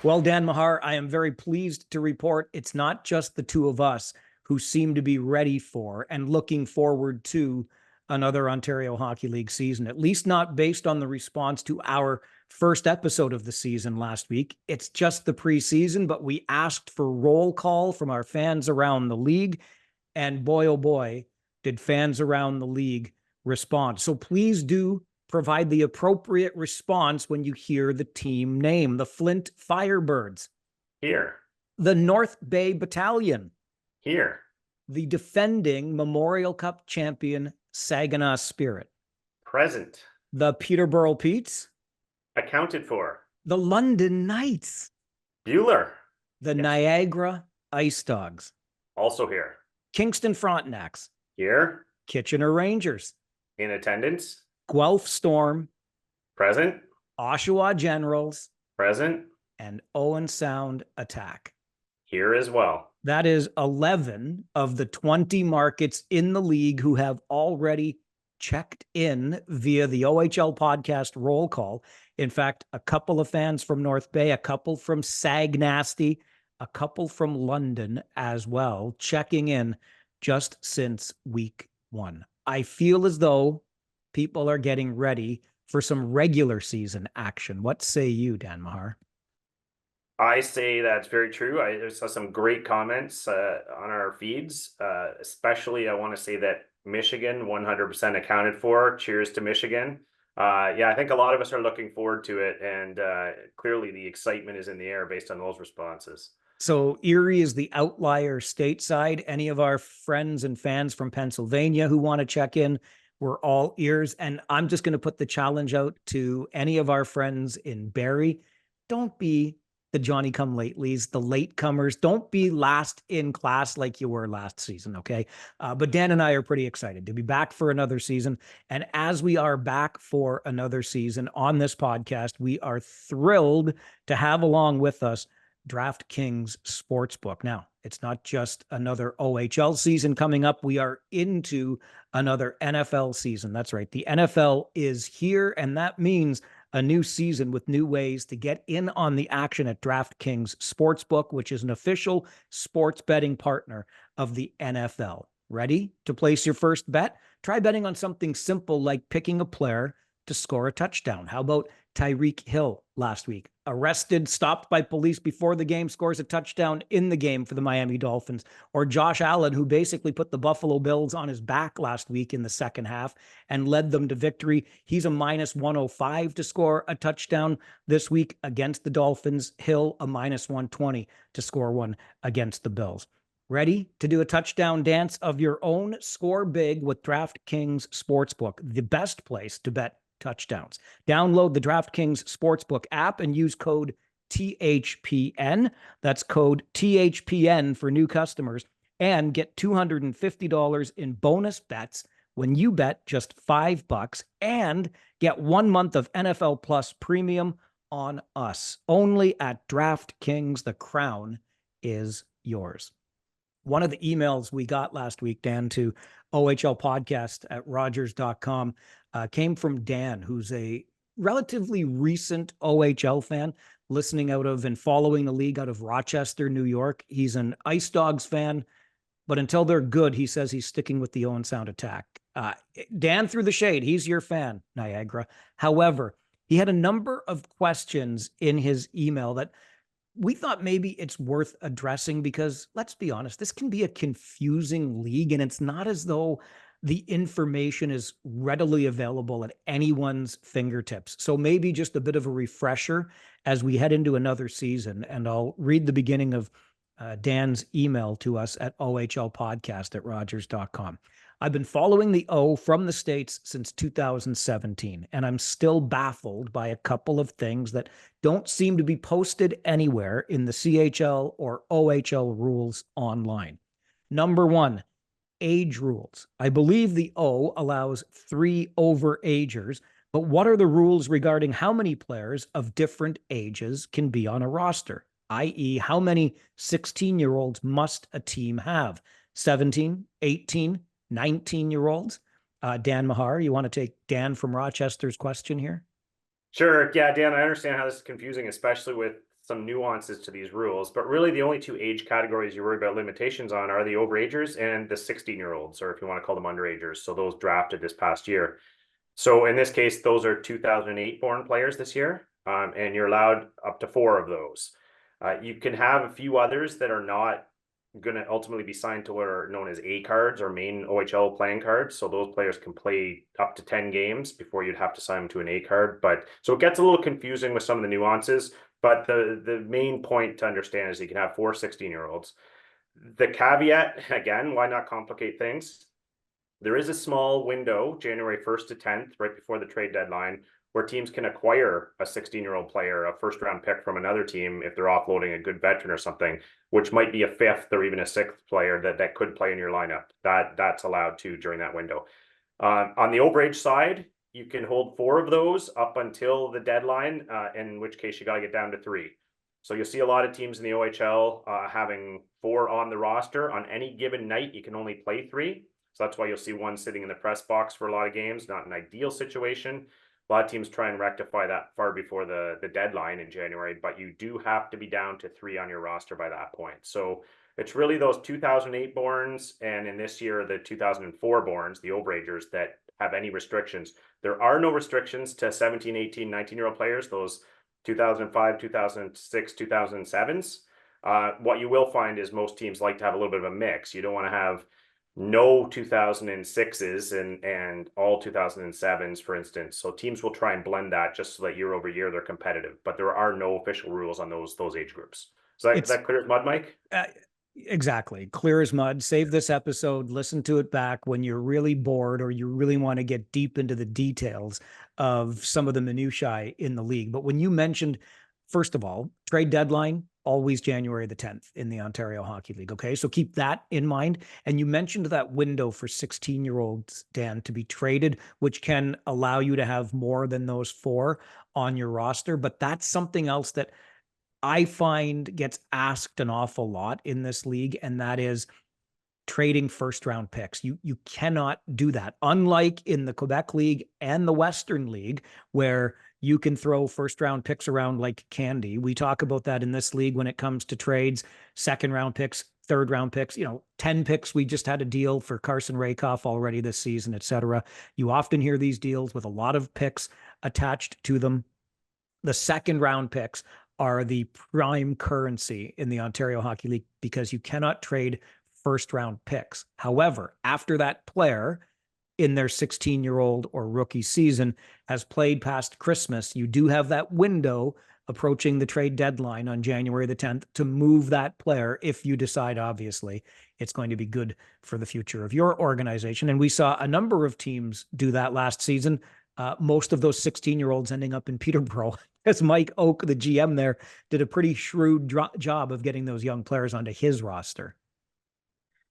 Well, Dan Mahar, I am very pleased to report it's not just the two of us who seem to be ready for and looking forward to another Ontario Hockey League season, at least not based on the response to our first episode of the season last week. It's just the preseason, but we asked for roll call from our fans around the league. And boy, oh boy, did fans around the league respond. So please do provide the appropriate response when you hear the team name. The Flint Firebirds. Here. The North Bay Battalion. Here. The defending Memorial Cup champion Saginaw Spirit. Present. The Peterborough Petes. Accounted for. The London Knights. Bueller. The Niagara Ice Dogs. Also here. Kingston Frontenacs. Here. Kitchener Rangers. In attendance. Guelph Storm. Present. Oshawa Generals. Present. And Owen Sound Attack. Here as well. That is 11 of the 20 markets in the league who have already checked in via the OHL podcast roll call. In fact, a couple of fans from North Bay, a couple from Sag Nasty, a couple from London as well, checking in just since week one. I feel as though people are getting ready for some regular season action. What say you, Dan Mahar? I say that's very true. I saw some great comments on our feeds. Especially, I want to say that Michigan 100% accounted for. Cheers to Michigan. Yeah, I think a lot of us are looking forward to it. And clearly the excitement is in the air based on those responses. So Erie is the outlier stateside. Any of our friends and fans from Pennsylvania who want to check in, we're all ears. And I'm just going to put the challenge out to any of our friends in Barrie. Don't be the Johnny-come-latelys, the latecomers. Don't be last in class like you were last season, okay? But Dan and I are pretty excited to be back for another season. And as we are back for another season on this podcast, we are thrilled to have along with us DraftKings Sportsbook. Now, it's not just another OHL season coming up. We are into another NFL season. That's right. The NFL is here, and that means a new season with new ways to get in on the action at DraftKings Sportsbook, which is an official sports betting partner of the NFL. Ready to place your first bet? Try betting on something simple like picking a player to score a touchdown. How about Tyreek Hill last week? Arrested, stopped by police before the game, scores a touchdown in the game for the Miami Dolphins. Or Josh Allen, who basically put the Buffalo Bills on his back last week in the second half and led them to victory. He's a minus 105 to score a touchdown this week against the Dolphins. Hill, a minus 120 to score one against the Bills. Ready to do a touchdown dance of your own? Score big with DraftKings Sportsbook, the best place to bet touchdowns. Download the DraftKings Sportsbook app and use code THPN. That's code THPN for new customers, and get $250 in bonus bets when you bet just $5 and get 1 month of NFL Plus premium on us. Only at DraftKings. The crown is yours. One of the emails we got last week, Dan, to ohlpodcast@rogers.com came from Dan, who's a relatively recent OHL fan, listening out of and following the league out of Rochester, New York. He's an Ice Dogs fan, but until they're good, he says he's sticking with the Owen Sound Attack. Dan threw the shade. He's your fan, Niagara. However, he had a number of questions in his email that we thought maybe it's worth addressing because, let's be honest, this can be a confusing league, and it's not as though the information is readily available at anyone's fingertips. So maybe just a bit of a refresher as we head into another season. And I'll read the beginning of Dan's email to us at ohlpodcast@rogers.com. I've been following the O from the States since 2017, and I'm still baffled by a couple of things that don't seem to be posted anywhere in the CHL or OHL rules online. Number one, age rules. I believe the O allows 3 overagers, but what are the rules regarding how many players of different ages can be on a roster? i.e., how many 16-year-olds must a team have? 17, 18, 19-year-olds? Dan Mahar, you want to take Dan from Rochester's question here? Sure. Yeah, Dan, I understand how this is confusing, especially with some nuances to these rules, but really the only two age categories you worry about limitations on are the overagers and the 16-year-olds, or if you want to call them underagers. So those drafted this past year. So in this case, those are 2008 born players this year, and you're allowed up to 4 of those. You can have a few others that are not going to ultimately be signed to what are known as A cards or main OHL playing cards. So those players can play up to 10 games before you'd have to sign them to an A card. But so it gets a little confusing with some of the nuances. But the main point to understand is you can have 4 16-year-olds. The caveat, again, why not complicate things? There is a small window, January 1st to 10th, right before the trade deadline, where teams can acquire a 16-year-old player, a first-round pick from another team if they're offloading a good veteran or something, which might be a 5th or even a 6th player that could play in your lineup. That's allowed too during that window. On the overage side, you can hold 4 of those up until the deadline, in which case you got to get down to 3. So you'll see a lot of teams in the OHL having 4 on the roster. On any given night, you can only play 3. So that's why you'll see one sitting in the press box for a lot of games, not an ideal situation. A lot of teams try and rectify that far before the deadline in January, but you do have to be down to 3 on your roster by that point. So it's really those 2008 borns, and in this year, the 2004 borns, the overagers, that have any restrictions. There are no restrictions to 17, 18, 19-year-old players, those 2005, 2006, 2007s. What you will find is most teams like to have a little bit of a mix. You don't want to have no 2006s and all 2007s, for instance. So teams will try and blend that just so that year over year they're competitive. But there are no official rules on those age groups. So that clear as mud, Mike? Exactly. Clear as mud. Save this episode, listen to it back when you're really bored or you really want to get deep into the details of some of the minutiae in the league. But when you mentioned, first of all, trade deadline, always January the 10th in the Ontario Hockey League. Okay. So keep that in mind. And you mentioned that window for 16-year-olds, Dan, to be traded, which can allow you to have more than those 4 on your roster. But that's something else that I find gets asked an awful lot in this league, and that is trading first round picks. You cannot do that. Unlike in the Quebec League and the Western League, where you can throw first round picks around like candy. We talk about that in this league when it comes to trades, second round picks, third round picks, 10 picks. We just had a deal for Carson Rakoff already this season, etc. You often hear these deals with a lot of picks attached to them. The second round picks are the prime currency in the Ontario Hockey League because you cannot trade first round picks. However, after that player in their 16-year-old or rookie season has played past Christmas, you do have that window approaching the trade deadline on January the 10th to move that player if you decide, obviously, it's going to be good for the future of your organization. And we saw a number of teams do that last season. Most of those 16-year-olds ending up in Peterborough, as Mike Oak, the GM there, did a pretty shrewd job of getting those young players onto his roster.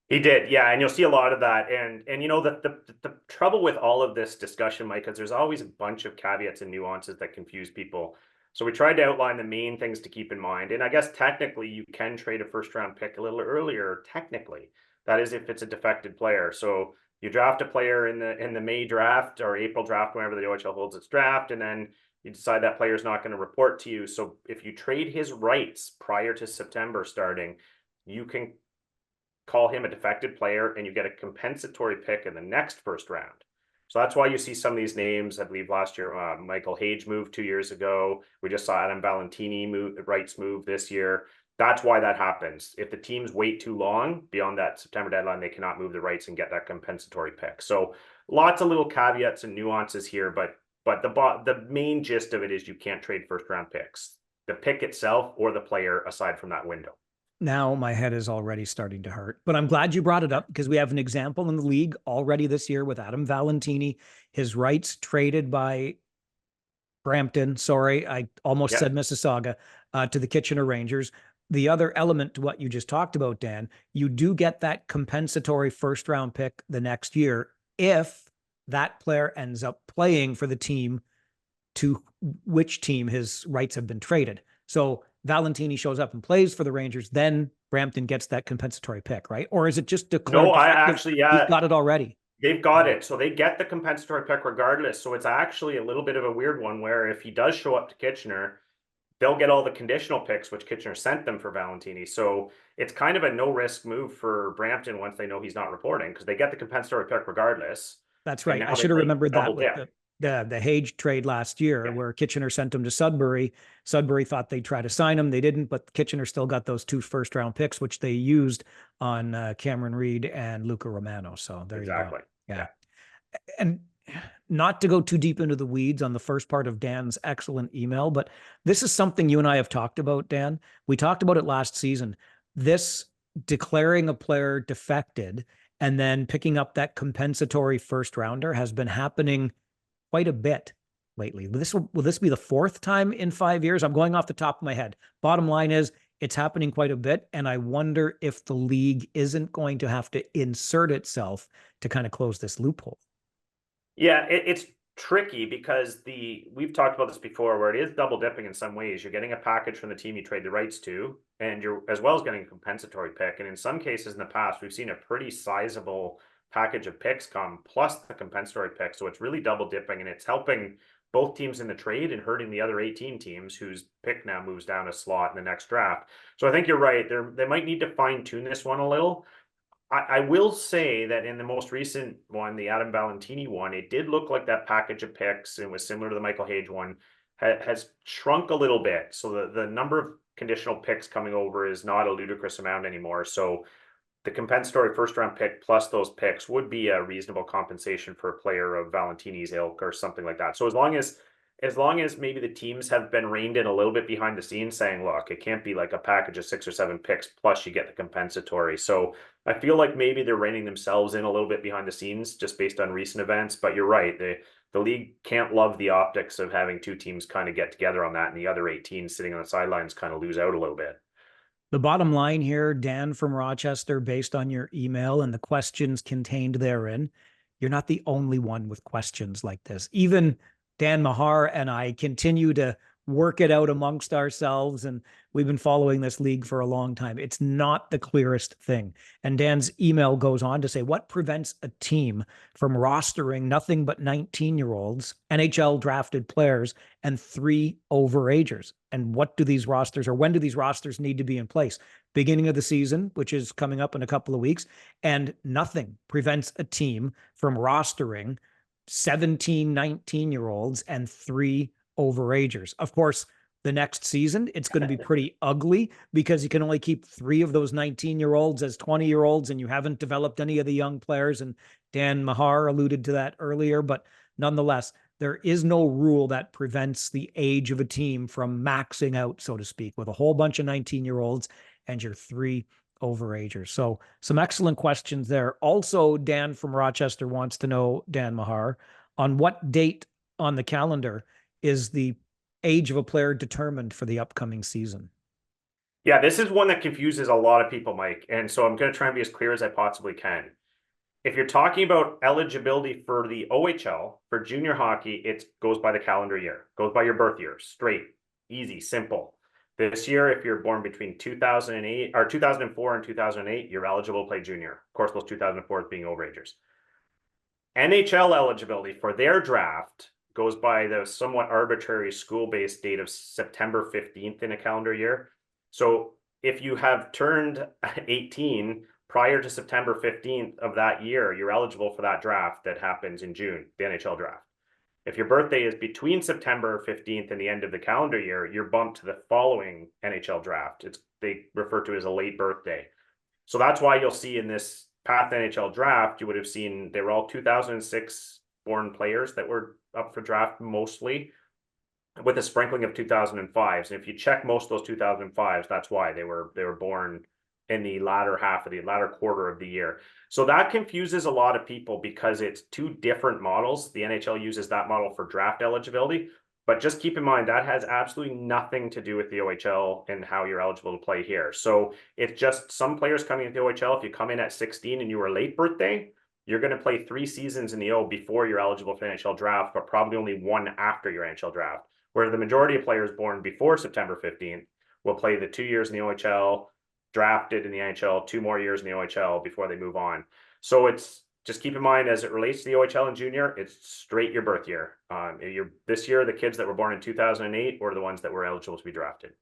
He did, yeah, and you'll see a lot of that. And the trouble with all of this discussion, Mike, is there's always a bunch of caveats and nuances that confuse people. So we tried to outline the main things to keep in mind. And I guess technically you can trade a first round pick a little earlier, technically. That is if it's a defected player. So you draft a player in the May draft or April draft, whenever the OHL holds its draft, and then you decide that player is not going to report to you. So if you trade his rights prior to September starting, you can call him a defected player and you get a compensatory pick in the next first round. So that's why you see some of these names. I believe last year, Michael Hage moved 2 years ago. We just saw Adam Valentini rights move this year. That's why that happens. If the teams wait too long beyond that September deadline, they cannot move the rights and get that compensatory pick. So lots of little caveats and nuances here, but the main gist of it is you can't trade first round picks, the pick itself or the player aside from that window. Now my head is already starting to hurt, but I'm glad you brought it up because we have an example in the league already this year with Adam Valentini, his rights traded by Brampton. Sorry, I almost said Mississauga, to the Kitchener Rangers. The other element to what you just talked about, Dan, you do get that compensatory first round pick the next year if that player ends up playing for the team to which team his rights have been traded. So Valentini shows up and plays for the Rangers, then Brampton gets that compensatory pick, right? Or is it just declared? No, I actually, yeah. He's got it already. They've got it. So they get the compensatory pick regardless. So it's actually a little bit of a weird one where if he does show up to Kitchener, they'll get all the conditional picks, which Kitchener sent them for Valentini. So it's kind of a no-risk move for Brampton once they know he's not reporting, because they get the compensatory pick regardless. That's And right. I now they should have play remembered that double with dip. the Hage trade last year, Yeah, where Kitchener sent him to Sudbury. Sudbury thought they'd try to sign him. They didn't, but Kitchener still got those 2 first-round picks, which they used on Cameron Reed and Luca Romano. So there you go. exactly. Yeah. Yeah. And not to go too deep into the weeds on the first part of Dan's excellent email, but this is something you and I have talked about, Dan. We talked about it last season. This declaring a player defected and then picking up that compensatory first rounder has been happening quite a bit lately. Will this be the 4th time in 5 years? I'm going off the top of my head. Bottom line is it's happening quite a bit. And I wonder if the league isn't going to have to insert itself to kind of close this loophole. Yeah, it's tricky because we've talked about this before, where it is double dipping in some ways. You're getting a package from the team you trade the rights to, and you're as well as getting a compensatory pick. And in some cases in the past, we've seen a pretty sizable package of picks come plus the compensatory pick. So it's really double dipping, and it's helping both teams in the trade and hurting the other 18 teams whose pick now moves down a slot in the next draft. So I think you're right. They might need to fine tune this one a little. I will say that in the most recent one, the Adam Valentini one, it did look like that package of picks, and was similar to the Michael Hage one, has shrunk a little bit. So the number of conditional picks coming over is not a ludicrous amount anymore. So the compensatory first round pick plus those picks would be a reasonable compensation for a player of Valentini's ilk or something like that. So as long as maybe the teams have been reined in a little bit behind the scenes, saying, look, it can't be like a package of 6 or 7 picks plus you get the compensatory. So I feel like maybe they're reining themselves in a little bit behind the scenes just based on recent events. But you're right, the league can't love the optics of having 2 teams kind of get together on that, and the other 18 sitting on the sidelines kind of lose out a little bit. The bottom line here, Dan from Rochester, based on your email and the questions contained therein, you're not the only one with questions like this. Even Dan Mahar and I continue to work it out amongst ourselves, and we've been following this league for a long time. It's not the clearest thing. And Dan's email goes on to say, what prevents a team from rostering nothing but 19-year-olds, NHL drafted players, and 3 overagers? And what do these rosters, or when do these rosters need to be in place? Beginning of the season, which is coming up in a couple of weeks, and nothing prevents a team from rostering 17, 19-year-olds and 3 overagers. Of course, the next season, it's going to be pretty ugly because you can only keep 3 of those 19-year-olds as 20-year-olds, and you haven't developed any of the young players. And Dan Mahar alluded to that earlier, but nonetheless, there is no rule that prevents the age of a team from maxing out, so to speak, with a whole bunch of 19-year-olds and your 3 overagers. So some excellent questions there. Also, Dan from Rochester wants to know, Dan Mahar, on what date on the calendar is the age of a player determined for the upcoming season? Yeah, this is one that confuses a lot of people, Mike. And so I'm going to try and be as clear as I possibly can. If you're talking about eligibility for the OHL, for junior hockey, it goes by the calendar year, goes by your birth year, straight, easy, simple. This year, if you're born between 2008 or 2004 and 2008, you're eligible to play junior. Of course, those 2004s being overagers. NHL eligibility for their draft goes by the somewhat arbitrary school-based date of September 15th in a calendar year. So if you have turned 18 prior to September 15th of that year, you're eligible for that draft that happens in June, the NHL draft. If your birthday is between September 15th and the end of the calendar year, you're bumped to the following NHL draft. They refer to it as a late birthday. So that's why you'll see in this past NHL draft, you would have seen they were all 2006 born players that were up for draft mostly, with a sprinkling of 2005s. And if you check most of those 2005s, that's why they were born in the latter quarter of the year. So that confuses a lot of people because it's 2 different models. The NHL uses that model for draft eligibility, but just keep in mind that has absolutely nothing to do with the OHL and how you're eligible to play here. So it's just some players coming into the OHL, if you come in at 16 and you were late birthday, you're going to play 3 seasons in the O before you're eligible for the NHL draft, but probably only 1 after your NHL draft. Where the majority of players born before September 15th will play the 2 years in the OHL, drafted in the NHL, 2 more years in the OHL before they move on. So it's just keep in mind, as it relates to the OHL and junior, it's straight your birth year. This year, the kids that were born in 2008 were the ones that were eligible to be drafted.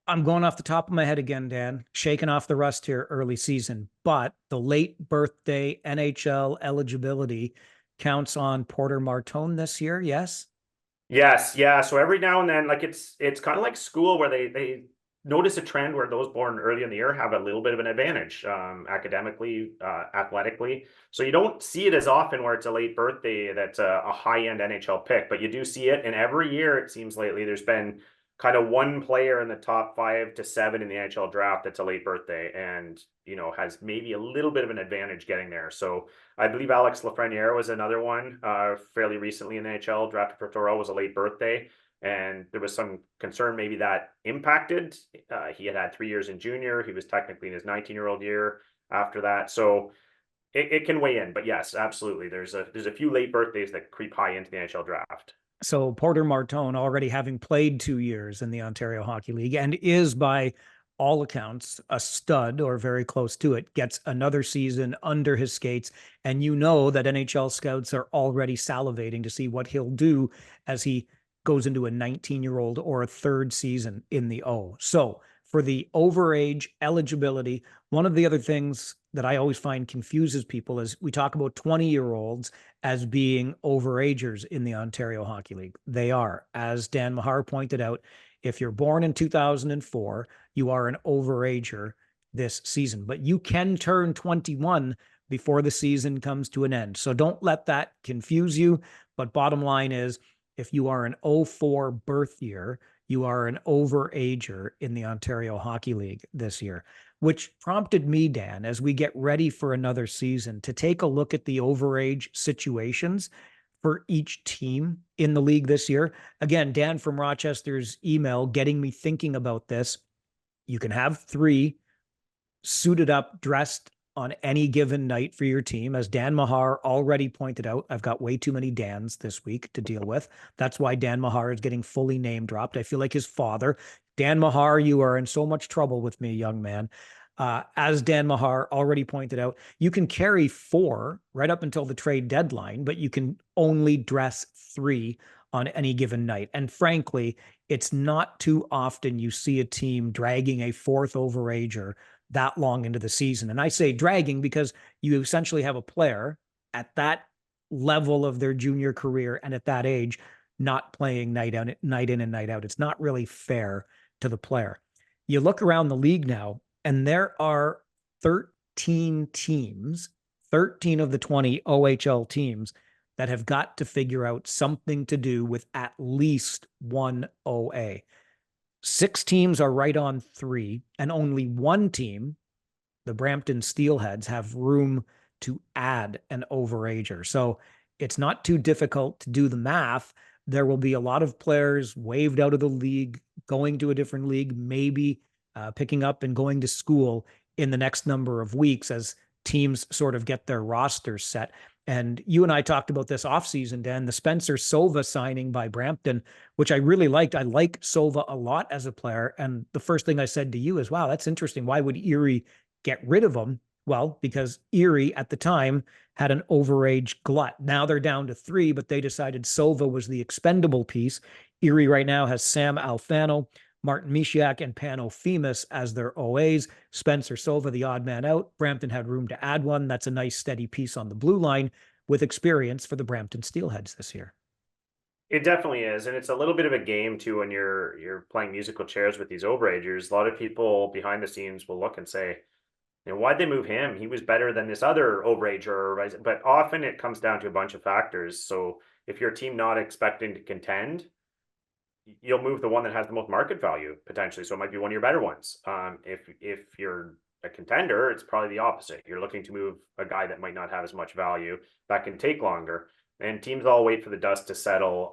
I'm going off the top of my head again, Dan, shaking off the rust here early season, but the late birthday NHL eligibility counts on Porter Martone this year. Yes. Yes, yeah. So every now and then, like it's kind of like school where they notice a trend where those born early in the year have a little bit of an advantage, academically, athletically. So you don't see it as often where it's a late birthday that's a high-end NHL pick, but you do see it. And every year it seems lately there's been kind of one player in the top 5 to 7 in the NHL draft that's a late birthday, and has maybe a little bit of an advantage getting there. So I believe Alex Lafreniere was another one fairly recently in the NHL, drafted for Toronto, was a late birthday. And there was some concern maybe that impacted. He had 3 years in junior. He was technically in his 19-year-old year after that. So it can weigh in. But yes, absolutely. There's a few late birthdays that creep high into the NHL draft. So Porter Martone, already having played 2 years in the Ontario Hockey League and is by all accounts a stud or very close to it, gets another season under his skates. And you know that NHL scouts are already salivating to see what he'll do as he goes into a 19-year-old or a third season in the O. So for the overage eligibility, one of the other things that I always find confuses people is we talk about 20-year-olds as being overagers in the Ontario Hockey League. They are. As Dan Mahar pointed out, if you're born in 2004, you are an overager this season, but you can turn 21 before the season comes to an end. So don't let that confuse you. But bottom line is, if you are an 04 birth year, you are an overager in the Ontario Hockey League this year, which prompted me, Dan, as we get ready for another season, to take a look at the overage situations for each team in the league this year. Again, Dan from Rochester's email getting me thinking about this. You can have 3 suited up, dressed on any given night for your team. As Dan Mahar already pointed out, I've got way too many Dans this week to deal with. That's why Dan Mahar is getting fully name dropped. I feel like his father. Dan Mahar, you are in so much trouble with me, young man. As Dan Mahar already pointed out, you can carry 4 right up until the trade deadline, but you can only dress 3 on any given night. And frankly, it's not too often you see a team dragging a 4th overager that long into the season. And I say dragging because you essentially have a player at that level of their junior career and at that age not playing night in and night out. It's not really fair to the player. You look around the league now, and there are 13 teams, 13 of the 20 OHL teams that have got to figure out something to do with at least one OA. 6 teams are right on 3, and only 1 team, the Brampton Steelheads, have room to add an overager. So it's not too difficult to do the math. There will be a lot of players waived out of the league, going to a different league, maybe picking up and going to school in the next number of weeks as teams sort of get their rosters set. And you and I talked about this offseason, Dan, the Spencer Sova signing by Brampton, which I really liked. I like Sova a lot as a player. And the first thing I said to you is, wow, that's interesting. Why would Erie get rid of him? Well, because Erie at the time had an overage glut. Now they're down to 3, but they decided Sova was the expendable piece. Erie right now has Sam Alfano, Martin Mishiak, and Pano Femus as their OAs. Spencer Sova, the odd man out. Brampton had room to add one. That's a nice steady piece on the blue line with experience for the Brampton Steelheads this year. It definitely is, and it's a little bit of a game too when you're playing musical chairs with these overagers. A lot of people behind the scenes will look and say, why'd they move him? He was better than this other overager. But often it comes down to a bunch of factors. So if you're a team not expecting to contend, you'll move the one that has the most market value potentially. So it might be one of your better ones. If you're a contender, it's probably the opposite. You're looking to move a guy that might not have as much value, that can take longer. And teams all wait for the dust to settle.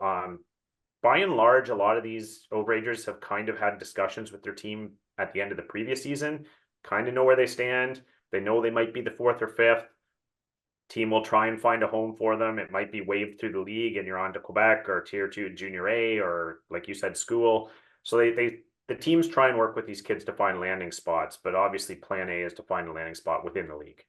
By and large, a lot of these overagers have kind of had discussions with their team at the end of the previous season, kind of know where they stand. They know they might be the 4th or 5th. Team will try and find a home for them. It might be waived through the league and you're on to Quebec or Tier 2 Junior A, or like you said, school. So the teams try and work with these kids to find landing spots, but obviously plan A is to find a landing spot within the league.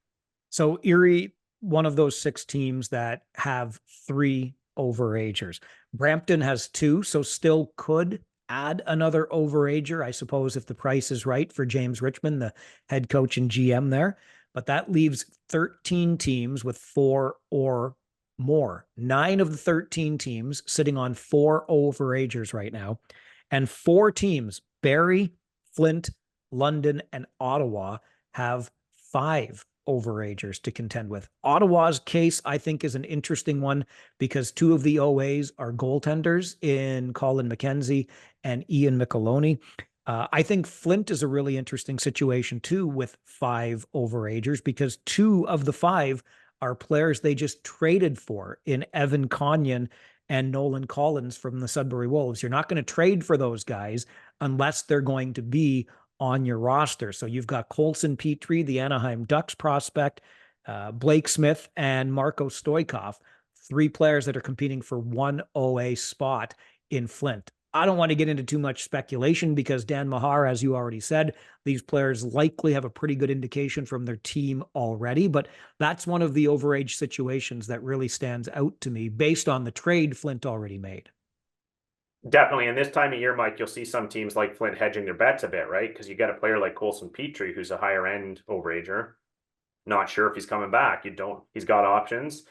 So Erie one of those 6 teams that have 3 overagers. Brampton has 2, so still could add another overager, I suppose, if the price is right for James Richmond, the head coach and GM there. But that leaves 13 teams with 4 or more. 9 of the 13 teams sitting on 4 overagers right now. And 4 teams, Barrie, Flint, London, and Ottawa, have 5 overagers to contend with. Ottawa's case, I think, is an interesting one because 2 of the OAs are goaltenders in Colin McKenzie and Ian Micheloni. I think Flint is a really interesting situation too with 5 overagers because 2 of the 5 are players they just traded for in Evan Conyon and Nolan Collins from the Sudbury Wolves. You're not going to trade for those guys unless they're going to be on your roster. So you've got Colson Petrie, the Anaheim Ducks prospect, Blake Smith, and Marco Stoikov, 3 players that are competing for 1 OA spot in Flint. I don't want to get into too much speculation because Dan Mahar, as you already said, these players likely have a pretty good indication from their team already, but that's one of the overage situations that really stands out to me based on the trade Flint already made. Definitely. And this time of year, Mike, you'll see some teams like Flint hedging their bets a bit, right? Because you get a player like Colson Petrie, who's a higher end overager. Not sure if he's coming back. He's got options.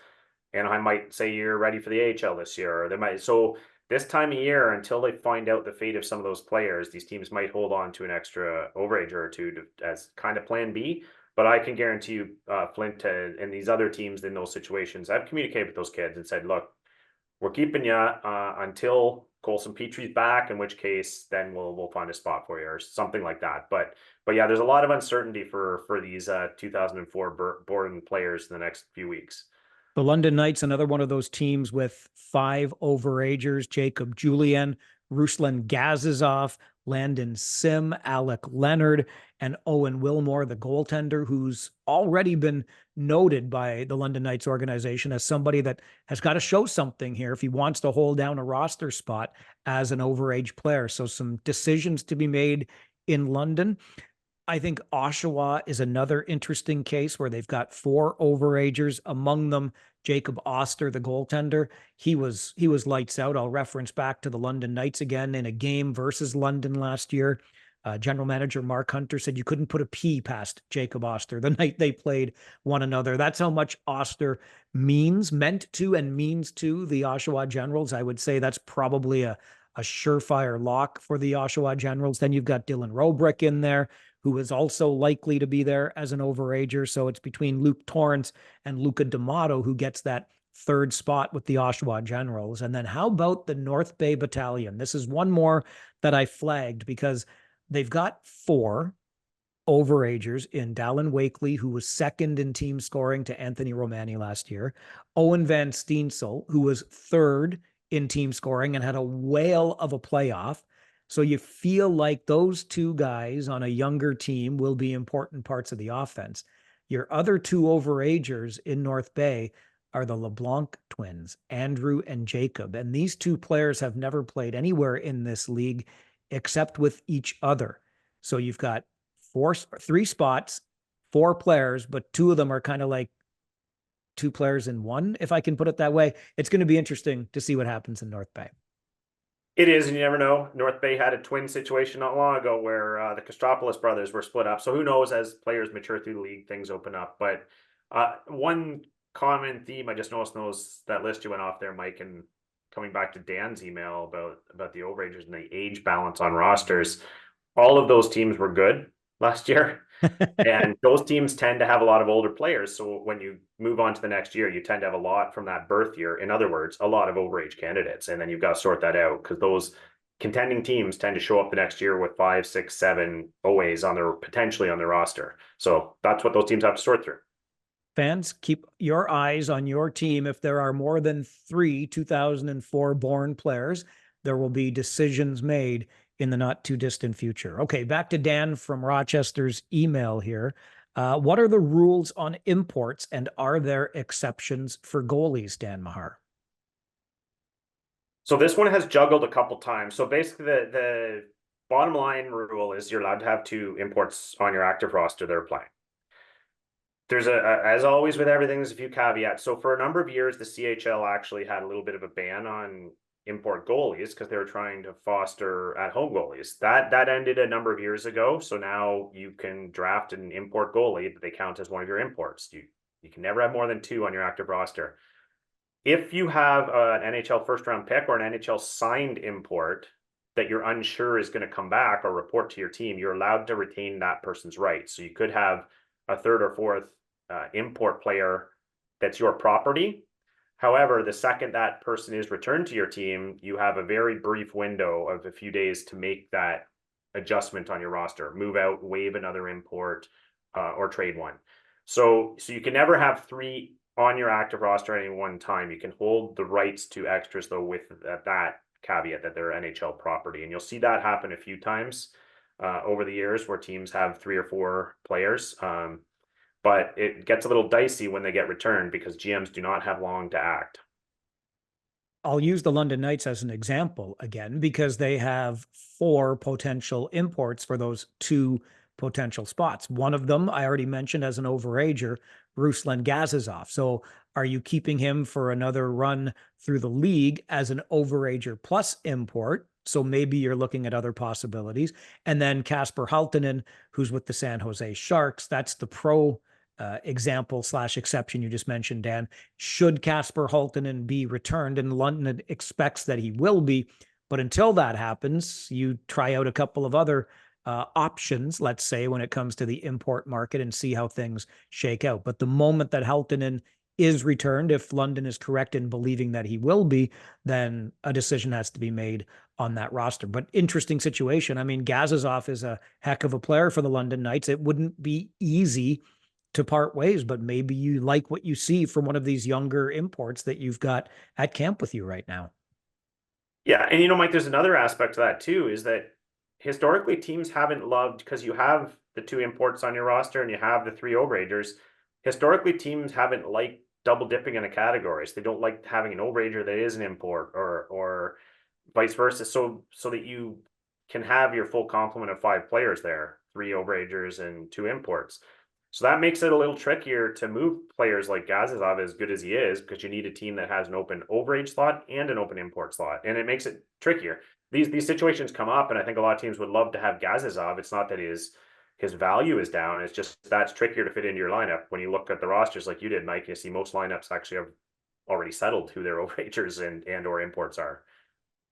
And I might say you're ready for the AHL this year, or they might. So this time of year, until they find out the fate of some of those players, these teams might hold on to an extra overager or two as kind of plan B. But I can guarantee you, Flint and these other teams in those situations, I've communicated with those kids and said, look, we're keeping you until Colson Petrie's back, in which case then we'll find a spot for you or something like that. But yeah, there's a lot of uncertainty for these 2004 born players in the next few weeks. The London Knights, another one of those teams with 5 overagers: Jacob Julien, Ruslan Gazizov, Landon Sim, Alec Leonard, and Owen Wilmore, the goaltender, who's already been noted by the London Knights organization as somebody that has got to show something here if he wants to hold down a roster spot as an overage player. So some decisions to be made in London. I think Oshawa is another interesting case where they've got 4 overagers, among them Jacob Oster, the goaltender. He was lights out. I'll reference back to the London Knights again in a game versus London last year. General manager Mark Hunter said you couldn't put a P past Jacob Oster the night they played one another. That's how much Oster meant to the Oshawa Generals. I would say that's probably a surefire lock for the Oshawa Generals. Then you've got Dylan Robrick in there, who is also likely to be there as an overager. So it's between Luke Torrance and Luca D'Amato who gets that 3rd spot with the Oshawa Generals. And then how about the North Bay Battalion? This is one more that I flagged because they've got 4 overagers in Dallin Wakely, who was 2nd in team scoring to Anthony Romani last year, Owen Van Steensel, who was 3rd in team scoring and had a whale of a playoff. So you feel like those 2 guys on a younger team will be important parts of the offense. Your other 2 overagers in North Bay are the LeBlanc twins, Andrew and Jacob. And these 2 players have never played anywhere in this league except with each other. So you've got 3 spots, 4 players, but 2 of them are kind of like 2 players in one, if I can put it that way. It's going to be interesting to see what happens in North Bay. It is, and you never know. North Bay had a twin situation not long ago where the Kostropoulos brothers were split up. So who knows, as players mature through the league, things open up. But one common theme I just noticed in that list you went off there, Mike, and coming back to Dan's email about the overages and the age balance on rosters, all of those teams were good last year. And those teams tend to have a lot of older players. So when you move on to the next year, you tend to have a lot from that birth year. In other words, a lot of overage candidates. And then you've got to sort that out because those contending teams tend to show up the next year with 5, 6, 7 OAs potentially on their roster. So that's what those teams have to sort through. Fans, keep your eyes on your team. If there are more than 3 2004 born players, there will be decisions made in the not too distant future. Okay, back to Dan from Rochester's email here. What are the rules on imports and are there exceptions for goalies, Dan Mahar? So this one has juggled a couple times. So basically the bottom line rule is you're allowed to have 2 imports on your active roster that are playing. There's as always with everything, there's a few caveats. So for a number of years, the CHL actually had a little bit of a ban on import goalies because they were trying to foster at-home goalies. That ended a number of years ago. So now you can draft an import goalie, but they count as one of your imports. You can never have more than 2 on your active roster. If you have an NHL first-round pick or an NHL signed import that you're unsure is going to come back or report to your team, you're allowed to retain that person's rights. So you could have a third or fourth import player that's your property. However, the second that person is returned to your team, you have a very brief window of a few days to make that adjustment on your roster, move out, waive another import, or trade one. So you can never have 3 on your active roster at any one time. You can hold the rights to extras though with that caveat that they're NHL property. And you'll see that happen a few times over the years where teams have 3 or 4 players. But it gets a little dicey when they get returned because GMs do not have long to act. I'll use the London Knights as an example again, because they have 4 potential imports for those 2 potential spots. One of them I already mentioned as an overager, Ruslan Gazizov. So are you keeping him for another run through the league as an overager plus import? So maybe you're looking at other possibilities. And then Kasper Halttunen, who's with the San Jose Sharks. That's the pro example / exception you just mentioned, Dan. Should Kasper Halttunen be returned, and London expects that he will be, but until that happens, you try out a couple of other options, let's say, when it comes to the import market and see how things shake out. But the moment that Halttunen is returned, if London is correct in believing that he will be, then a decision has to be made on that roster. But interesting situation. I mean, Gazizov is a heck of a player for the London Knights. It wouldn't be easy to part ways, but maybe you like what you see from one of these younger imports that you've got at camp with you right now. Yeah, and Mike, there's another aspect to that too, is that historically teams haven't loved, because you have the 2 imports on your roster and you have the 3 overagers. Historically, teams haven't liked double dipping in a category. So they don't like having an overager that is an import or vice versa. So that you can have your full complement of 5 players there, 3 overagers and 2 imports. So that makes it a little trickier to move players like Gazizov, as good as he is, because you need a team that has an open overage slot and an open import slot, and it makes it trickier. These situations come up, and I think a lot of teams would love to have Gazizov. It's not that his value is down. It's just that's trickier to fit into your lineup. When you look at the rosters like you did, Mike, you see most lineups actually have already settled who their overagers and or imports are.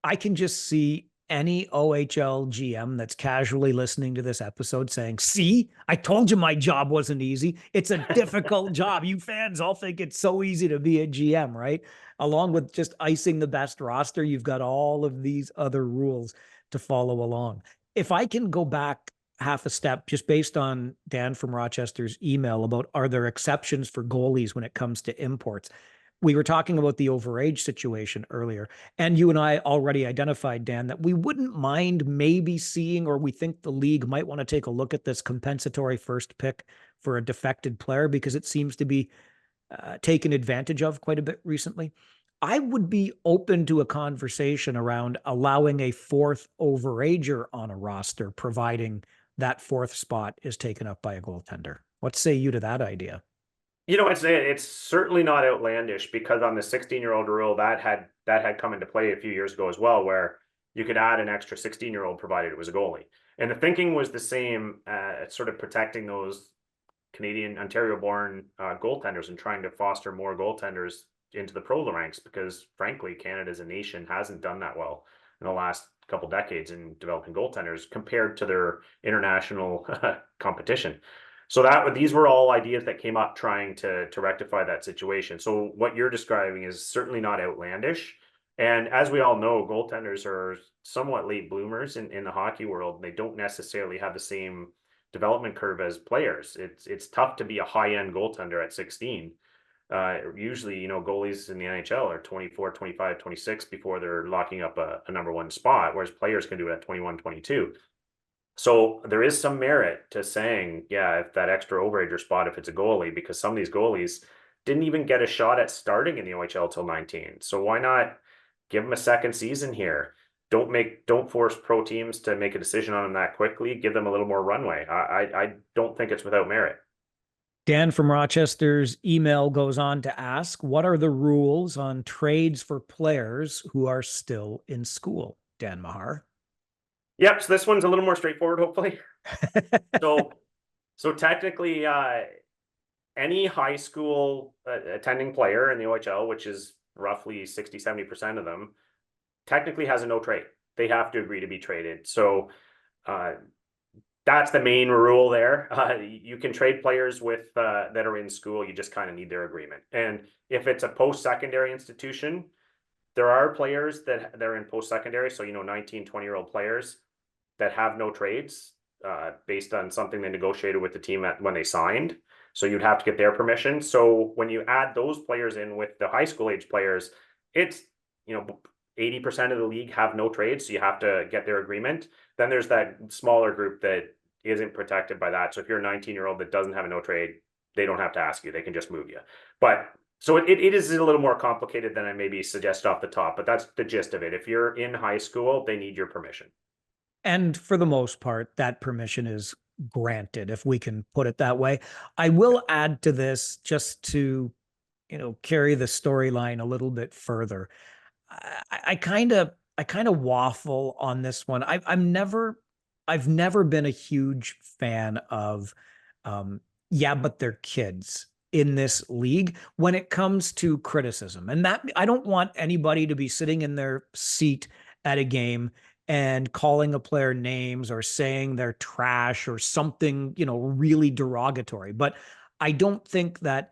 I can just see any OHL GM that's casually listening to this episode saying, see, I told you my job wasn't easy. It's a difficult job. You fans all think it's so easy to be a GM, right? Along with just icing the best roster, you've got all of these other rules to follow along. If I can go back half a step, just based on Dan from Rochester's email about are there exceptions for goalies when it comes to imports? We were talking about the overage situation earlier, and you and I already identified, Dan, that we wouldn't mind maybe seeing, or we think the league might want to take a look at this compensatory first pick for a defected player because it seems to be taken advantage of quite a bit recently. I would be open to a conversation around allowing a 4th overager on a roster, providing that 4th spot is taken up by a goaltender. What say you to that idea? It's certainly not outlandish, because on the 16-year-old rule that had come into play a few years ago as well, where you could add an extra 16-year-old provided it was a goalie. And the thinking was the same, sort of protecting those Canadian Ontario-born goaltenders and trying to foster more goaltenders into the pro ranks, because frankly, Canada as a nation hasn't done that well in the last couple decades in developing goaltenders compared to their international competition. So these were all ideas that came up trying to rectify that situation. So what you're describing is certainly not outlandish. And as we all know, goaltenders are somewhat late bloomers in the hockey world. They don't necessarily have the same development curve as players. It's tough to be a high-end goaltender at 16. Usually, goalies in the NHL are 24, 25, 26 before they're locking up a number 1 spot, whereas players can do it at 21, 22. So there is some merit to saying, yeah, if that extra overager spot, if it's a goalie, because some of these goalies didn't even get a shot at starting in the OHL till 19. So why not give them a second season here? Don't force pro teams to make a decision on them that quickly. Give them a little more runway. I don't think it's without merit. Dan from Rochester's email goes on to ask, what are the rules on trades for players who are still in school? Dan Mahar. Yep. So this one's a little more straightforward, hopefully. So, so technically, any high school attending player in the OHL, which is roughly 60-70% of them, technically has a no trade. They have to agree to be traded. So that's the main rule there. You can trade players with that are in school. You just kind of need their agreement. And if it's a post-secondary institution, there are players that they're in post-secondary. So, 19, 20-year-old players that have no trades based on something they negotiated with the team when they signed. So you'd have to get their permission. So when you add those players in with the high school age players, it's, 80% of the league have no trades. So you have to get their agreement. Then there's that smaller group that isn't protected by that. So if you're a 19-year-old that doesn't have a no trade, they don't have to ask you. They can just move you. But so it is a little more complicated than I maybe suggest off the top, but that's the gist of it. If you're in high school, they need your permission. And for the most part, that permission is granted, if we can put it that way. I will add to this just to, carry the storyline a little bit further. I kind of waffle on this one. I've never been a huge fan of yeah, but they're kids in this league when it comes to criticism. And that I don't want anybody to be sitting in their seat at a game and calling a player names or saying they're trash or something, really derogatory. But I don't think that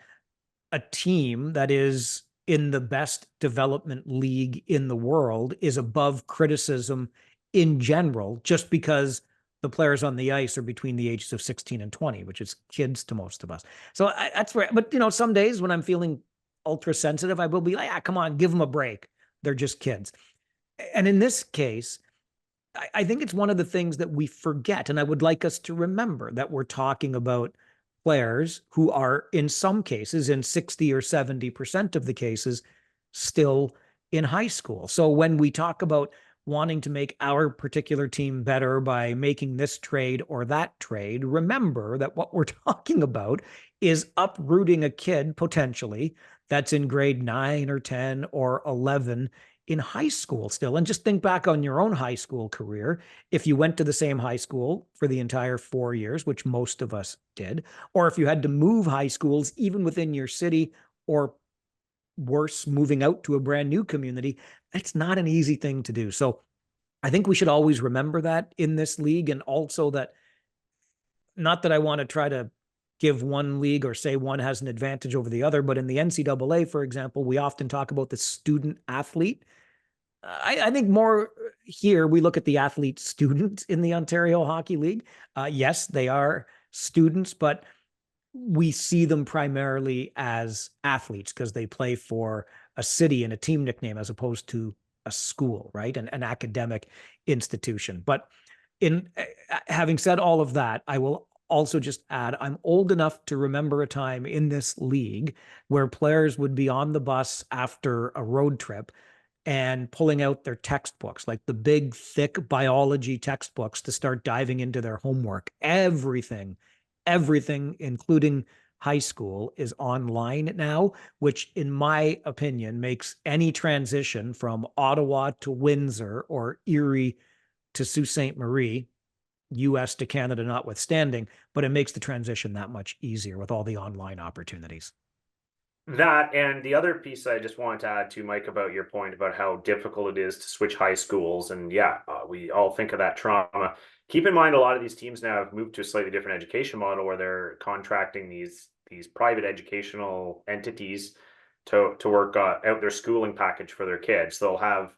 a team that is in the best development league in the world is above criticism in general, just because the players on the ice are between the ages of 16 and 20, which is kids to most of us. So that's where, but some days when I'm feeling ultra sensitive, I will be like, come on, give them a break. They're just kids. And in this case, I think it's one of the things that we forget. And I would like us to remember that we're talking about players who are, in some cases, in 60 or 70% of the cases, still in high school. So when we talk about wanting to make our particular team better by making this trade or that trade, remember that what we're talking about is uprooting a kid potentially that's in grade 9 or 10 or 11 in high school still. And just think back on your own high school career. If you went to the same high school for the entire 4 years, which most of us did, or if you had to move high schools even within your city, or worse, moving out to a brand new community, that's not an easy thing to do. So I think we should always remember that in this league. And also that, not that I want to try to give one league or say one has an advantage over the other, but in the NCAA, for example, we often talk about the student athlete. I think more here we look at the athlete student in the Ontario Hockey League. Yes, they are students, but we see them primarily as athletes because they play for a city and a team nickname as opposed to a school, right? An academic institution. But in having said all of that, I will also just add I'm old enough to remember a time in this league where players would be on the bus after a road trip and pulling out their textbooks, like the big, thick biology textbooks, to start diving into their homework. Everything, including high school, is online now, which, in my opinion, makes any transition from Ottawa to Windsor or Erie to Sault Ste. Marie, US to Canada notwithstanding, but it makes the transition that much easier with all the online opportunities. That, and the other piece I just wanted to add to, Mike, about your point about how difficult it is to switch high schools. And yeah, we all think of that trauma. Keep in mind, a lot of these teams now have moved to a slightly different education model where they're contracting these private educational entities to work out their schooling package for their kids. They'll have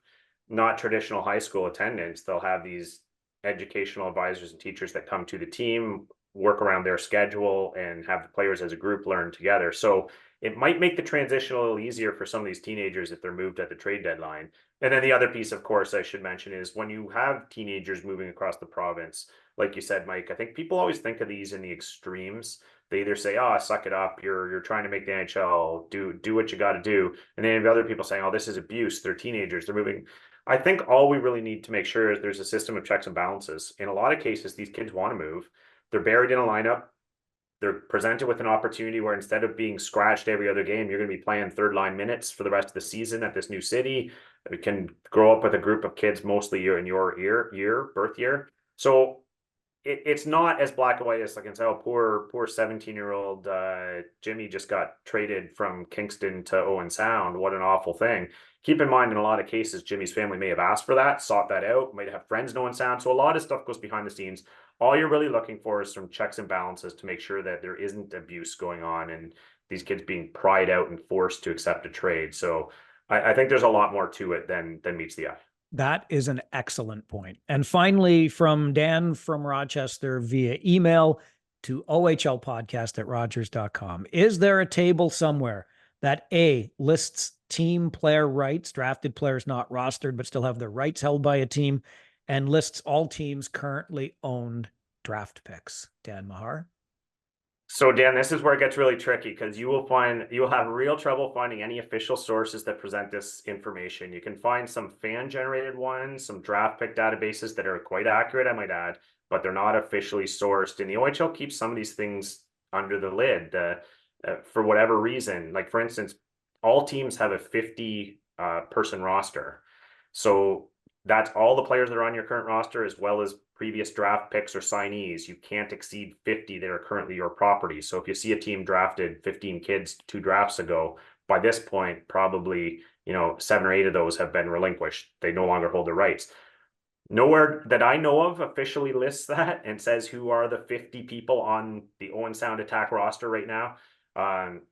not traditional high school attendance. They'll have these educational advisors and teachers that come to the team, work around their schedule, and have the players as a group learn together. So it might make the transition a little easier for some of these teenagers if they're moved at the trade deadline. And then the other piece, of course, I should mention is when you have teenagers moving across the province, like you said, Mike, I think people always think of these in the extremes. They either say, "Oh, suck it up. You're trying to make the NHL. Do what you got to do," and then you have other people saying, "Oh, this is abuse. They're teenagers. They're moving." I think all we really need to make sure is there's a system of checks and balances. In a lot of cases, these kids want to move. They're buried in a lineup. they're presented with an opportunity where instead of being scratched every other game, you're going to be playing third line minutes for the rest of the season at this new city. We can grow up with a group of kids, mostly you're in your birth year. So it's not as black and white as like, oh, poor 17-year-old Jimmy just got traded from Kingston to Owen Sound. What an awful thing. Keep in mind, in a lot of cases, Jimmy's family may have asked for that, sought that out, might have friends in Owen Sound. So a lot of stuff goes behind the scenes. All you're really looking for is some checks and balances to make sure that there isn't abuse going on and these kids being pried out and forced to accept a trade. So I think there's a lot more to it than meets the eye. That is an excellent point. And finally, from Dan from Rochester via email to ohlpodcast@rogers.com. Is there a table somewhere that A, lists team player rights, drafted players not rostered, but still have their rights held by a team, and lists all teams currently owned draft picks? Dan Mahar? So Dan, this is where it gets really tricky because you'll have real trouble finding any official sources that present this information. You can find some fan generated ones, some draft pick databases that are quite accurate, I might add, but they're not officially sourced. And the OHL keeps some of these things under the lid for whatever reason. Like for instance, all teams have a 50 person roster. So that's all the players that are on your current roster, as well as previous draft picks or signees. You can't exceed 50 that are currently your property. So if you see a team drafted 15 kids 2 drafts ago, by this point, probably, 7 or 8 of those have been relinquished. They no longer hold their rights. Nowhere that I know of officially lists that and says who are the 50 people on the Owen Sound Attack roster right now.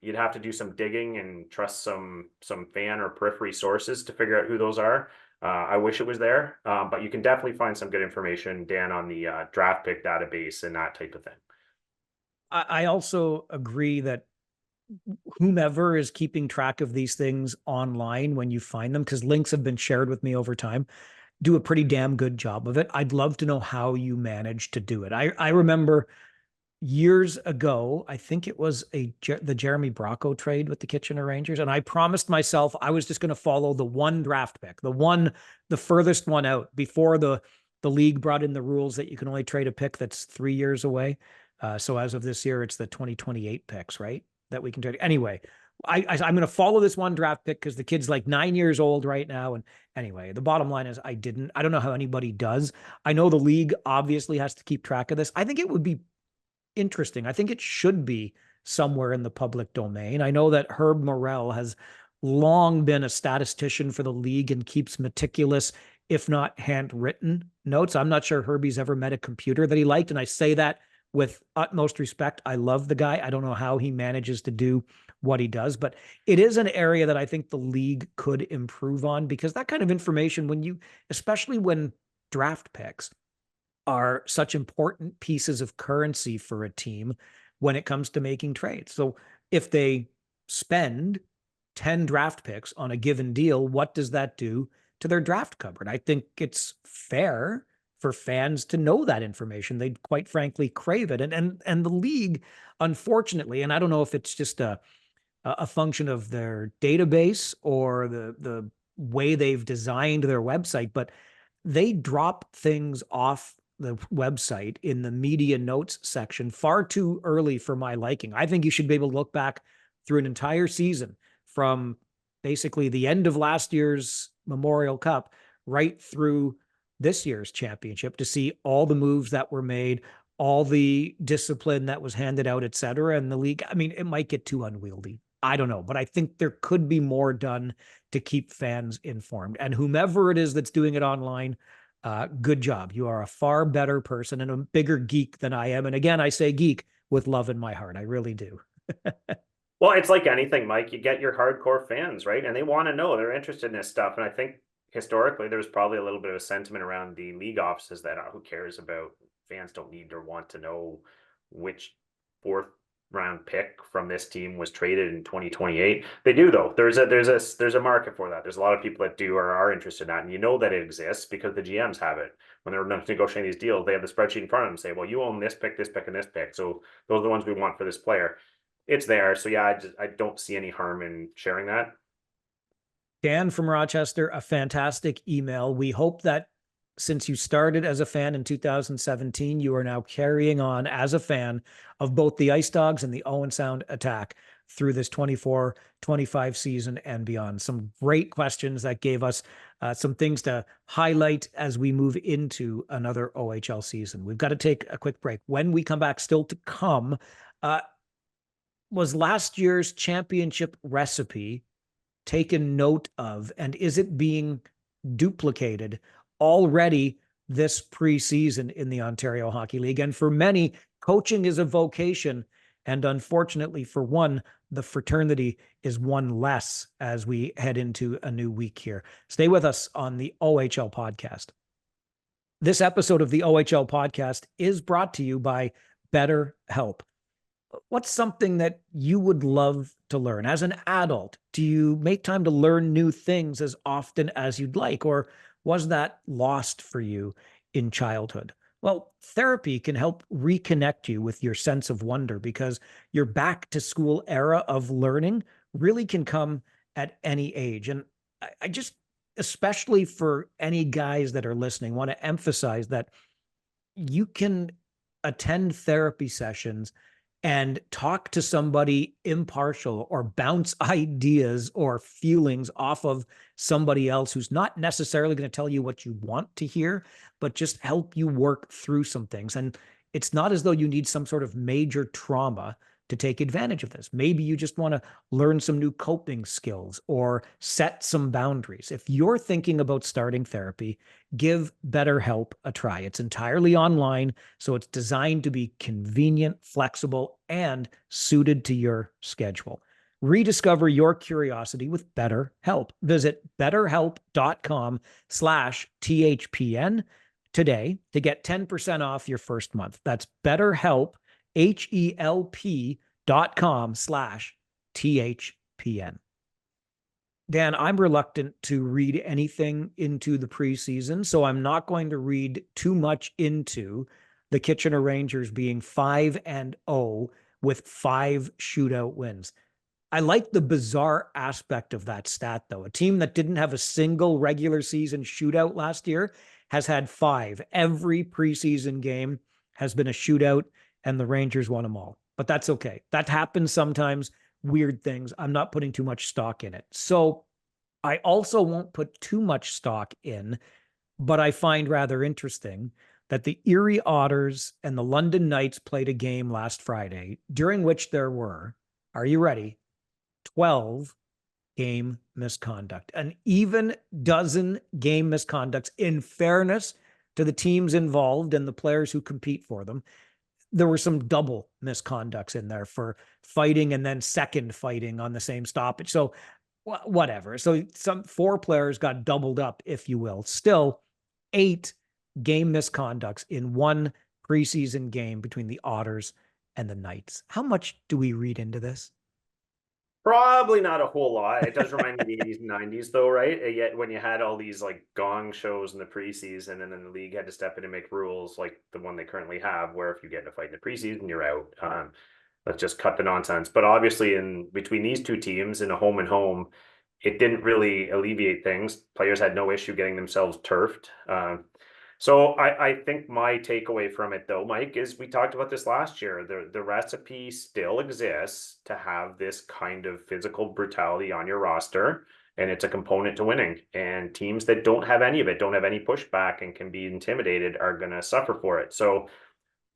You'd have to do some digging and trust some fan or periphery sources to figure out who those are. I wish it was there, but you can definitely find some good information, Dan, on the draft pick database and that type of thing. I also agree that whomever is keeping track of these things online when you find them, because links have been shared with me over time, do a pretty damn good job of it. I'd love to know how you managed to do it. I remember years ago, I think it was the Jeremy Bracco trade with the Kitchener Rangers. And I promised myself I was just going to follow the one draft pick, the furthest one out before the league brought in the rules that you can only trade a pick that's 3 years away. So as of this year, it's the 2028 picks, right? That we can trade. Anyway, I'm going to follow this one draft pick because the kid's like 9 years old right now. And anyway, the bottom line is I don't know how anybody does. I know the league obviously has to keep track of this. I think it would be interesting. I think it should be somewhere in the public domain. I know that Herb Morrell has long been a statistician for the league and keeps meticulous, if not handwritten notes. I'm not sure Herbie's ever met a computer that he liked. And I say that with utmost respect. I love the guy. I don't know how he manages to do what he does, but it is an area that I think the league could improve on, because that kind of information, especially when draft picks are such important pieces of currency for a team when it comes to making trades. So if they spend 10 draft picks on a given deal, what does that do to their draft cupboard? I think it's fair for fans to know that information. They quite frankly crave it. And the league, unfortunately, and I don't know if it's just a function of their database or the way they've designed their website, but they drop things off the website in the media notes section far too early for my liking. I think you should be able to look back through an entire season from basically the end of last year's Memorial Cup right through this year's championship to see all the moves that were made, all the discipline that was handed out, et cetera. And the league, I mean, it might get too unwieldy. I don't know, but I think there could be more done to keep fans informed. And whomever it is that's doing it online, good job. You are a far better person and a bigger geek than I am. And again, I say geek with love in my heart. I really do. Well, it's like anything, Mike. You get your hardcore fans, right? And they want to know, they're interested in this stuff. And I think historically, there's probably a little bit of a sentiment around the league offices that who cares about, fans don't need or want to know which 4th round pick from this team was traded in 2028. They do, though. There's a market for that. There's a lot of people that do or are interested in that, and you know that it exists because the GMs have it. When they're negotiating these deals, they have the spreadsheet in front of them, say, well, you own this pick, and this pick, so those are the ones we want for this player. It's there. So yeah, I don't see any harm in sharing that. Dan from Rochester, a fantastic email. We hope that since you started as a fan in 2017, you are now carrying on as a fan of both the Ice Dogs and the Owen Sound Attack through this 24-25 season and beyond. Some great questions that gave us some things to highlight as we move into another OHL season. We've got to take a quick break. When we come back, still to come, was last year's championship recipe taken note of, and is it being duplicated already this preseason in the Ontario Hockey League? And for many, coaching is a vocation. And unfortunately, for one, the fraternity is one less as we head into a new week here. Stay with us on the OHL podcast. This episode of the OHL podcast is brought to you by BetterHelp. What's something that you would love to learn as an adult? Do you make time to learn new things as often as you'd like, or was that lost for you in childhood? Well, therapy can help reconnect you with your sense of wonder, because your back to school era of learning really can come at any age. And I just, especially for any guys that are listening, want to emphasize that you can attend therapy sessions and talk to somebody impartial or bounce ideas or feelings off of somebody else who's not necessarily going to tell you what you want to hear, but just help you work through some things. And it's not as though you need some sort of major trauma to take advantage of this. Maybe you just want to learn some new coping skills or set some boundaries. If you're thinking about starting therapy, give BetterHelp a try. It's entirely online, so it's designed to be convenient, flexible, and suited to your schedule. Rediscover your curiosity with BetterHelp. Visit betterhelp.com/THPN today to get 10% off your first month. That's BetterHelp, HELP.com/THPN. Dan, I'm reluctant to read anything into the preseason, so I'm not going to read too much into the Kitchener Rangers being 5-0 with 5 shootout wins. I like the bizarre aspect of that stat, though. A team that didn't have a single regular season shootout last year has had 5. Every preseason game has been a shootout, and the Rangers won them all. But that's okay. That happens sometimes, weird things. I'm not putting too much stock in it. So I also won't put too much stock in, but I find rather interesting that the Erie Otters and the London Knights played a game last Friday, during which there were, are you ready, 12 game misconduct, an even dozen game misconducts. In fairness to the teams involved and the players who compete for them, there were some double misconducts in there for fighting and then second fighting on the same stoppage. So whatever. So some 4 players got doubled up, if you will. Still 8 game misconducts in one preseason game between the Otters and the Knights. How much do we read into this? Probably not a whole lot. It does remind me of the 80s and 90s, though, right? And yet when you had all these like gong shows in the preseason, and then the league had to step in and make rules like the one they currently have, where if you get in a fight in the preseason, you're out. Let's just cut the nonsense. But obviously, in between these two teams, in a home and home, it didn't really alleviate things. Players had no issue getting themselves turfed. So I think my takeaway from it, though, Mike, is we talked about this last year. The recipe still exists to have this kind of physical brutality on your roster, and it's a component to winning. And teams that don't have any of it, don't have any pushback, and can be intimidated are going to suffer for it. So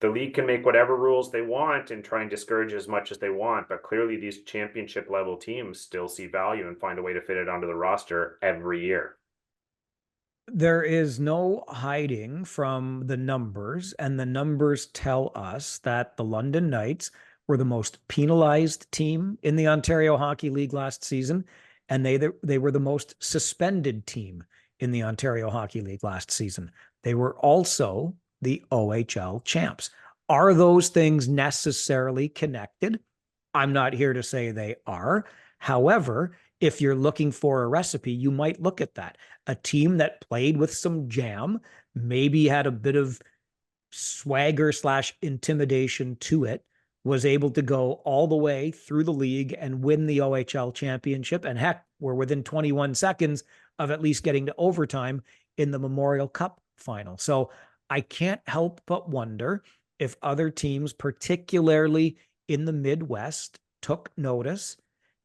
the league can make whatever rules they want and try and discourage as much as they want, but clearly these championship level teams still see value and find a way to fit it onto the roster every year. There is no hiding from the numbers, and the numbers tell us that the London Knights were the most penalized team in the Ontario Hockey League last season, and they were the most suspended team in the Ontario Hockey League last season. They were also the OHL champs. Are those things necessarily connected? I'm not here to say they are. However, if you're looking for a recipe, you might look at that. A team that played with some jam, maybe had a bit of swagger/intimidation to it, was able to go all the way through the league and win the OHL championship. And heck, we're within 21 seconds of at least getting to overtime in the Memorial Cup final. So I can't help but wonder if other teams, particularly in the Midwest, took notice.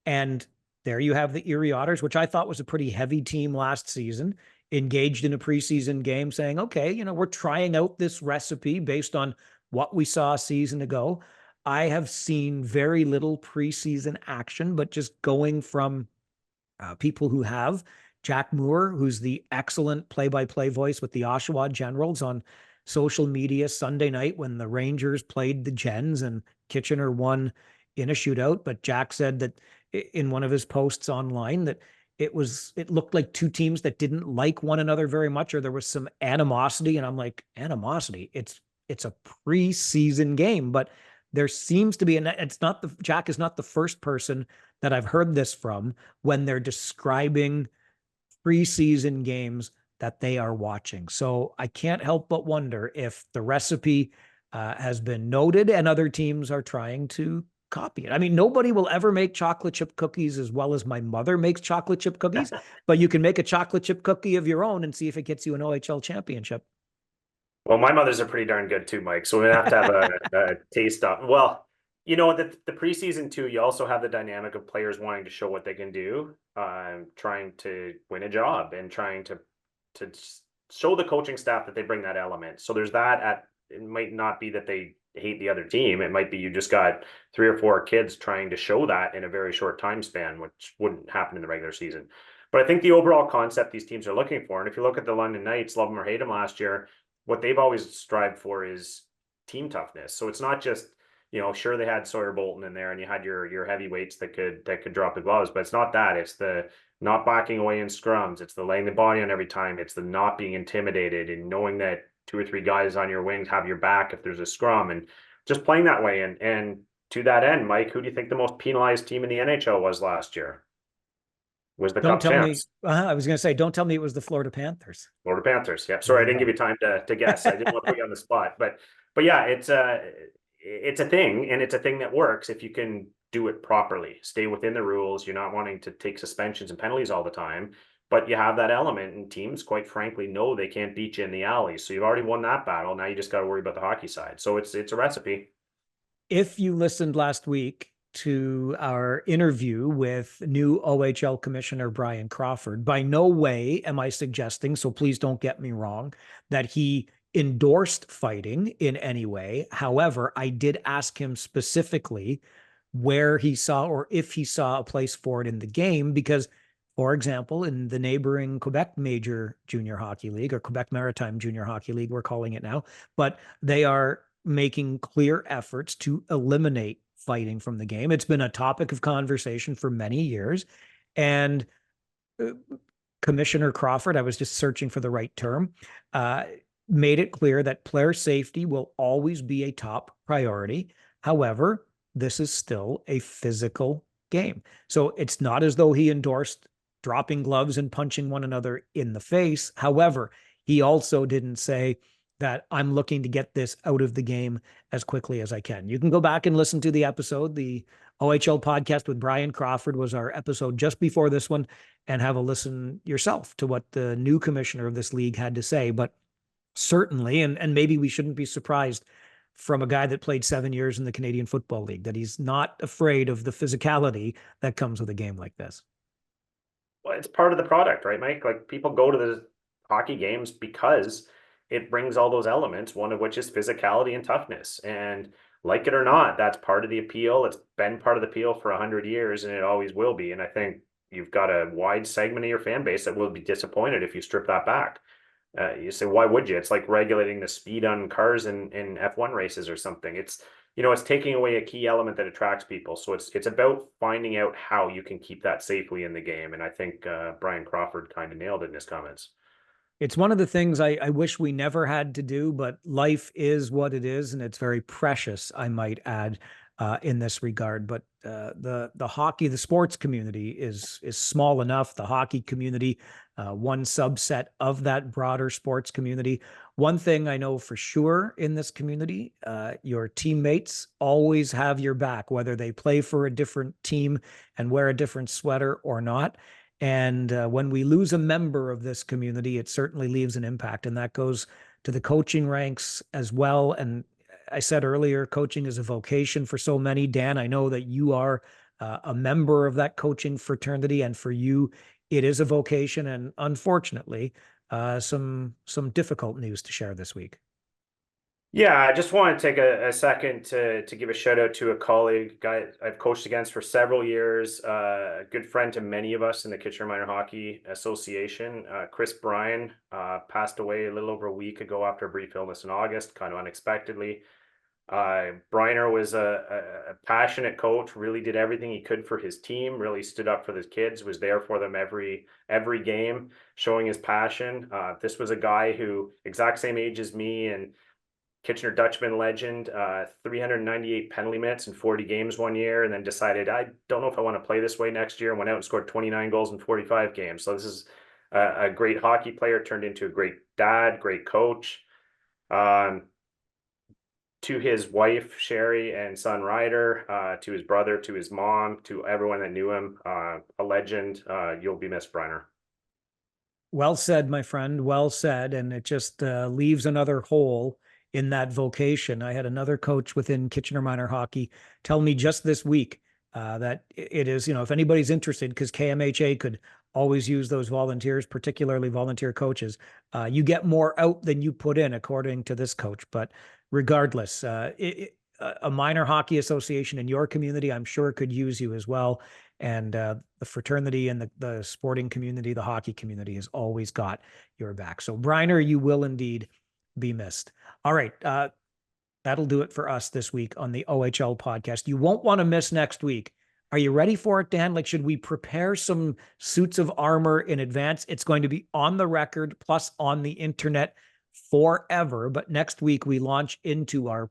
And there you have the Erie Otters, which I thought was a pretty heavy team last season, engaged in a preseason game saying, okay, we're trying out this recipe based on what we saw a season ago. I have seen very little preseason action, but just going from people who have Jack Moore, who's the excellent play-by-play voice with the Oshawa Generals on social media Sunday night when the Rangers played the Gens and Kitchener won in a shootout. But Jack said that in one of his posts online that it looked like two teams that didn't like one another very much, or there was some animosity. And I'm like, animosity? It's a preseason game, but there seems to be, and it's not Jack is not the first person that I've heard this from when they're describing preseason games that they are watching. So I can't help but wonder if the recipe has been noted and other teams are trying to copy it. I mean, nobody will ever make chocolate chip cookies as well as my mother makes chocolate chip cookies, but you can make a chocolate chip cookie of your own and see if it gets you an OHL championship. Well, my mother's are pretty darn good too, Mike. So we have to have a taste of. Well, the preseason too. You also have the dynamic of players wanting to show what they can do, trying to win a job, and trying to show the coaching staff that they bring that element. So there's that. It might not be that they hate the other team. It might be you just got 3 or 4 kids trying to show that in a very short time span, which wouldn't happen in the regular season. But I think the overall concept these teams are looking for, and if you look at the London Knights, love them or hate them last year, what they've always strived for is team toughness. So it's not just, sure, they had Sawyer Bolton in there and you had your heavyweights that could drop the gloves, but it's not that. It's the not backing away in scrums. It's the laying the body on every time. It's the not being intimidated and knowing that 2 or 3 guys on your wings have your back if there's a scrum, and just playing that way. And to that end, Mike, who do you think the most penalized team in the NHL was last year? Was the Don't Cup tell me. champs. I was going to say, don't tell me it was the Florida Panthers. Florida Panthers. Yeah. Sorry, I didn't give you time to guess. I didn't want to put you on the spot, but yeah, it's a thing, and it's a thing that works if you can do it properly. Stay within the rules. You're not wanting to take suspensions and penalties all the time, but you have that element, and teams, quite frankly, know they can't beat you in the alley. So you've already won that battle. Now you just got to worry about the hockey side. So it's a recipe. If you listened last week to our interview with new OHL Commissioner Brian Crawford, by no way am I suggesting, so please don't get me wrong, that he endorsed fighting in any way. However, I did ask him specifically where he saw or if he saw a place for it in the game, because, for example, in the neighboring Quebec Major Junior Hockey League, or Quebec Maritime Junior Hockey League, we're calling it now, but they are making clear efforts to eliminate fighting from the game. It's been a topic of conversation for many years. And Commissioner Crawford, I was just searching for the right term, made it clear that player safety will always be a top priority. However, this is still a physical game. So it's not as though he endorsed dropping gloves and punching one another in the face. However, he also didn't say that I'm looking to get this out of the game as quickly as I can. You can go back and listen to the episode. The OHL podcast with Brian Crawford was our episode just before this one, and have a listen yourself to what the new commissioner of this league had to say. But certainly, and maybe we shouldn't be surprised from a guy that played 7 years in the Canadian Football League, that he's not afraid of the physicality that comes with a game like this. Well, it's part of the product, right, Mike? Like, people go to the hockey games because it brings all those elements, one of which is physicality and toughness. And like it or not, that's part of the appeal. It's been part of the appeal for 100 years, and it always will be. And I think you've got a wide segment of your fan base that will be disappointed if you strip that back. You say, why would you? It's like regulating the speed on cars in F1 races or something. It's taking away a key element that attracts people. So it's about finding out how you can keep that safely in the game. And I think Brian Crawford kind of nailed it in his comments. It's one of the things I wish we never had to do, but life is what it is, and it's very precious, I might add, in this regard. But the hockey, the sports community is small enough. The hockey community, one subset of that broader sports community. One thing I know for sure in this community, your teammates always have your back, whether they play for a different team and wear a different sweater or not. And when we lose a member of this community, it certainly leaves an impact. And that goes to the coaching ranks as well. And I said earlier, coaching is a vocation for so many. Dan, I know that you are a member of that coaching fraternity. And for you, it is a vocation. And unfortunately, some difficult news to share this week. Yeah, I just want to take a second to give a shout out to a colleague, guy I've coached against for several years, a good friend to many of us in the Kitchener Minor Hockey Association. Chris Bryden passed away a little over a week ago after a brief illness in August, kind of unexpectedly. Briner was a passionate coach, really did everything he could for his team, really stood up for the kids, was there for them every game, showing his passion. This was a guy who exact same age as me and Kitchener Dutchman legend, 398 penalty minutes in 40 games one year, and then decided, I don't know if I want to play this way next year, and went out and scored 29 goals in 45 games. So this is a great hockey player, turned into a great dad, great coach. To his wife, Sherry, and son, Ryder, to his brother, to his mom, to everyone that knew him, a legend. You'll be missed, Bryner. Well said, my friend. Well said. And it just leaves another hole in that vocation. I had another coach within Kitchener Minor Hockey tell me just this week that it is, if anybody's interested, because KMHA could always use those volunteers, particularly volunteer coaches. You get more out than you put in, according to this coach. But regardless, a minor hockey association in your community, I'm sure, could use you as well. And the fraternity and the sporting community, the hockey community, has always got your back. So, Bryner, you will indeed be missed. All right. That'll do it for us this week on the OHL podcast. You won't want to miss next week. Are you ready for it, Dan? Like, should we prepare some suits of armor in advance? It's going to be on the record, plus on the internet forever. But next week, we launch into our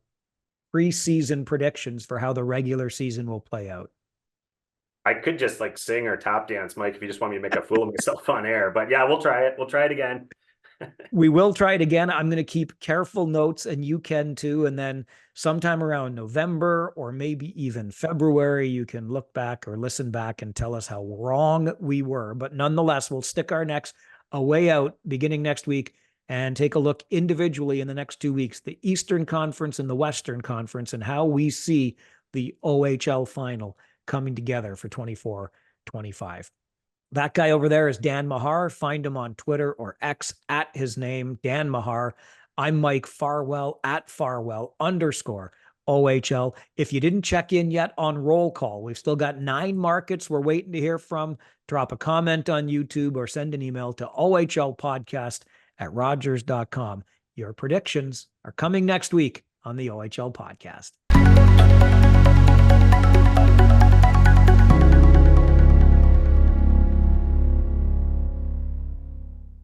preseason predictions for how the regular season will play out. I could just like sing or tap dance, Mike, if you just want me to make a fool of myself on air. But yeah, we'll try it. We'll try it again. We will try it again. I'm going to keep careful notes, and you can too. And then sometime around November or maybe even February, you can look back or listen back and tell us how wrong we were. But nonetheless, we'll stick our necks away out beginning next week and take a look individually in the next 2 weeks, the Eastern Conference and the Western Conference, and how we see the OHL final coming together for 24-25. That guy over there is Dan Mahar. Find him on Twitter or X at his name, Dan Mahar. I'm Mike Farwell at Farwell_OHL. If you didn't check in yet on Roll Call, we've still got 9 markets we're waiting to hear from. Drop a comment on YouTube or send an email to ohlpodcast@rogers.com. Your predictions are coming next week on the OHL podcast.